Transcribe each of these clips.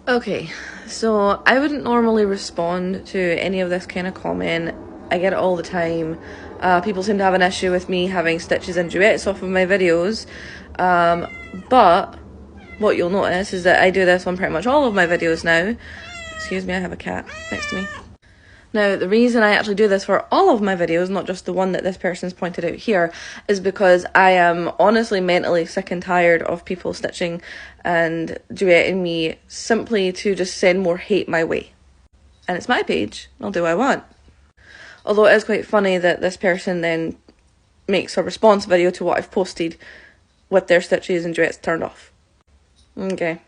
Okay, so I wouldn't normally respond to any of this kind of comment. I get it all the time. People seem to have an issue with me having stitches and duets off of my videos. But what you'll notice is that I do this on pretty much all of my videos now. Excuse me, I have a cat next to me. Now, the reason I actually do this for all of my videos, not just the one that this person's pointed out here, is because I am honestly mentally sick and tired of people stitching and duetting me simply to just send more hate my way. And it's my page, I'll do what I want. Although it is quite funny that this person then makes a response video to what I've posted with their stitches and duets turned off. Okay.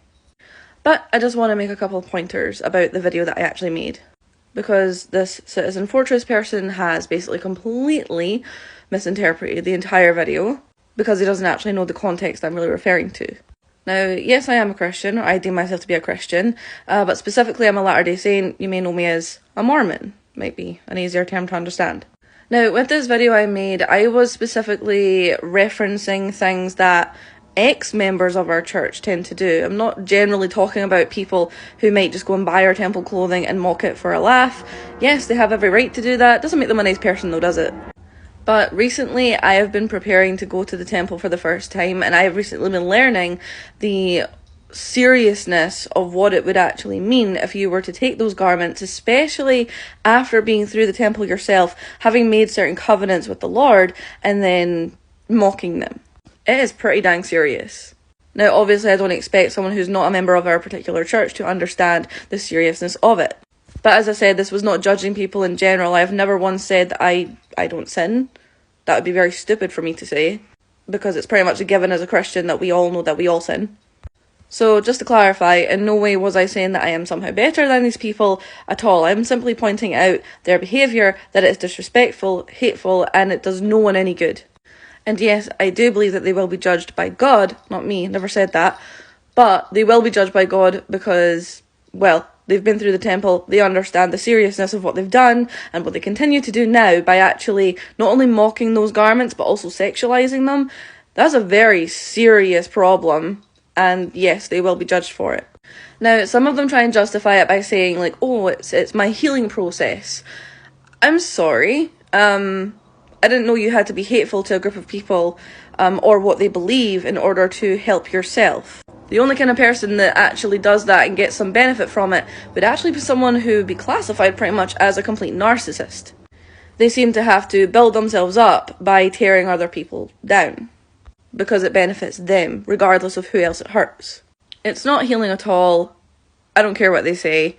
But I just want to make a couple of pointers about the video that I actually made, because this Citizen Fortress person has basically completely misinterpreted the entire video because he doesn't actually know the context I'm really referring to. Now, yes, I am a Christian, or I deem myself to be a Christian, but specifically I'm a Latter-day Saint. You may know me as a Mormon, might be an easier term to understand. Now, with this video I made, I was specifically referencing things that ex-members of our church tend to do. I'm not generally talking about people who might just go and buy our temple clothing and mock it for a laugh. Yes, they have every right to do that. Doesn't make them a nice person though, does it? But recently I have been preparing to go to the temple for the first time, and I have recently been learning the seriousness of what it would actually mean if you were to take those garments, especially after being through the temple yourself, having made certain covenants with the Lord, and then mocking them. It is pretty dang serious. Now, obviously, I don't expect someone who's not a member of our particular church to understand the seriousness of it. But as I said, this was not judging people in general. I've never once said that I don't sin. That would be very stupid for me to say, because it's pretty much a given as a Christian that we all know that we all sin. So, just to clarify, in no way was I saying that I am somehow better than these people at all. I'm simply pointing out their behaviour, that it is disrespectful, hateful, and it does no one any good. And yes, I do believe that they will be judged by God, not me, never said that, but they will be judged by God because, well, they've been through the temple, they understand the seriousness of what they've done, and what they continue to do now by actually not only mocking those garments, but also sexualising them. That's a very serious problem, and yes, they will be judged for it. Now, some of them try and justify it by saying, like, oh, it's my healing process. I'm sorry, I didn't know you had to be hateful to a group of people or what they believe in order to help yourself. The only kind of person that actually does that and gets some benefit from it would actually be someone who would be classified pretty much as a complete narcissist. They seem to have to build themselves up by tearing other people down because it benefits them, regardless of who else it hurts. It's not healing at all. I don't care what they say.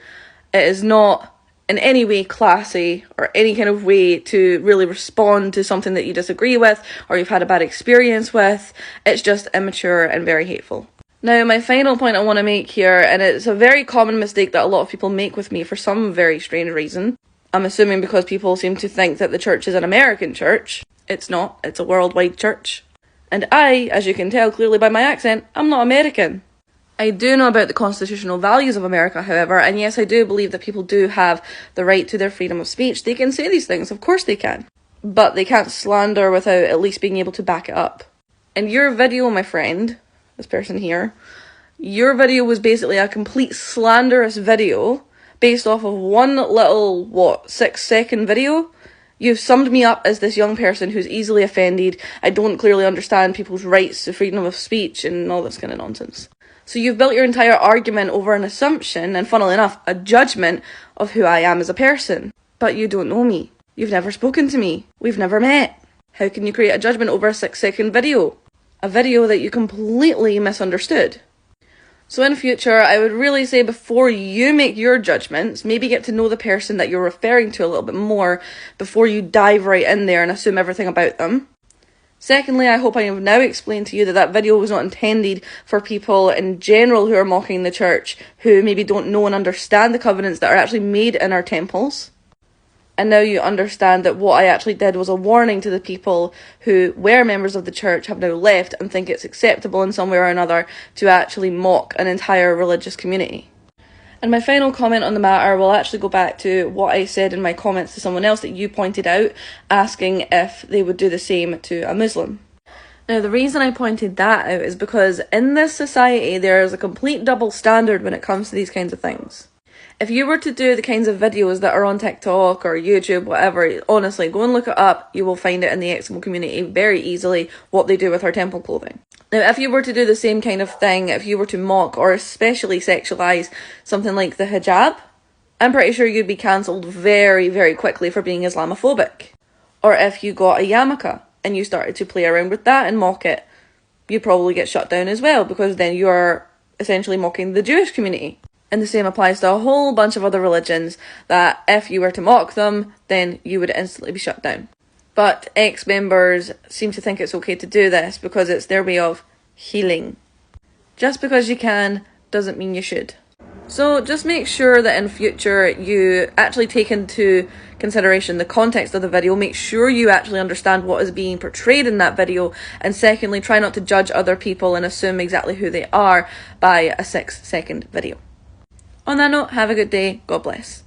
It is not in any way classy or any kind of way to really respond to something that you disagree with or you've had a bad experience with. It's just immature and very hateful. Now, my final point I want to make here, and it's a very common mistake that a lot of people make with me for some very strange reason. I'm assuming because people seem to think that the church is an American church. It's not. It's a worldwide church. And I, as you can tell clearly by my accent, I'm not American. I do know about the constitutional values of America, however, and yes, I do believe that people do have the right to their freedom of speech. They can say these things, of course they can. But they can't slander without at least being able to back it up. And your video, my friend, this person here, your video was basically a complete slanderous video based off of one little, 6-second video. You've summed me up as this young person who's easily offended. I don't clearly understand people's rights to freedom of speech and all this kind of nonsense. So you've built your entire argument over an assumption, and funnily enough, a judgment of who I am as a person. But you don't know me. You've never spoken to me. We've never met. How can you create a judgment over a 6-second video? A video that you completely misunderstood. So in future, I would really say before you make your judgments, maybe get to know the person that you're referring to a little bit more before you dive right in there and assume everything about them. Secondly, I hope I have now explained to you that that video was not intended for people in general who are mocking the church, who maybe don't know and understand the covenants that are actually made in our temples. And now you understand that what I actually did was a warning to the people who were members of the church, have now left, and think it's acceptable in some way or another to actually mock an entire religious community. And my final comment on the matter will actually go back to what I said in my comments to someone else that you pointed out, asking if they would do the same to a Muslim. Now, the reason I pointed that out is because in this society, there is a complete double standard when it comes to these kinds of things. If you were to do the kinds of videos that are on TikTok or YouTube, whatever, honestly, go and look it up. You will find it in the Eskimo community very easily, what they do with our temple clothing. Now, if you were to do the same kind of thing, if you were to mock or especially sexualise something like the hijab, I'm pretty sure you'd be cancelled very, very quickly for being Islamophobic. Or if you got a yarmulke and you started to play around with that and mock it, you'd probably get shut down as well, because then you are essentially mocking the Jewish community. And the same applies to a whole bunch of other religions, that if you were to mock them, then you would instantly be shut down. But ex-members seem to think it's okay to do this because it's their way of healing. Just because you can doesn't mean you should. So just make sure that in future you actually take into consideration the context of the video. Make sure you actually understand what is being portrayed in that video. And secondly, try not to judge other people and assume exactly who they are by a 6-second video. On that note, have a good day. God bless.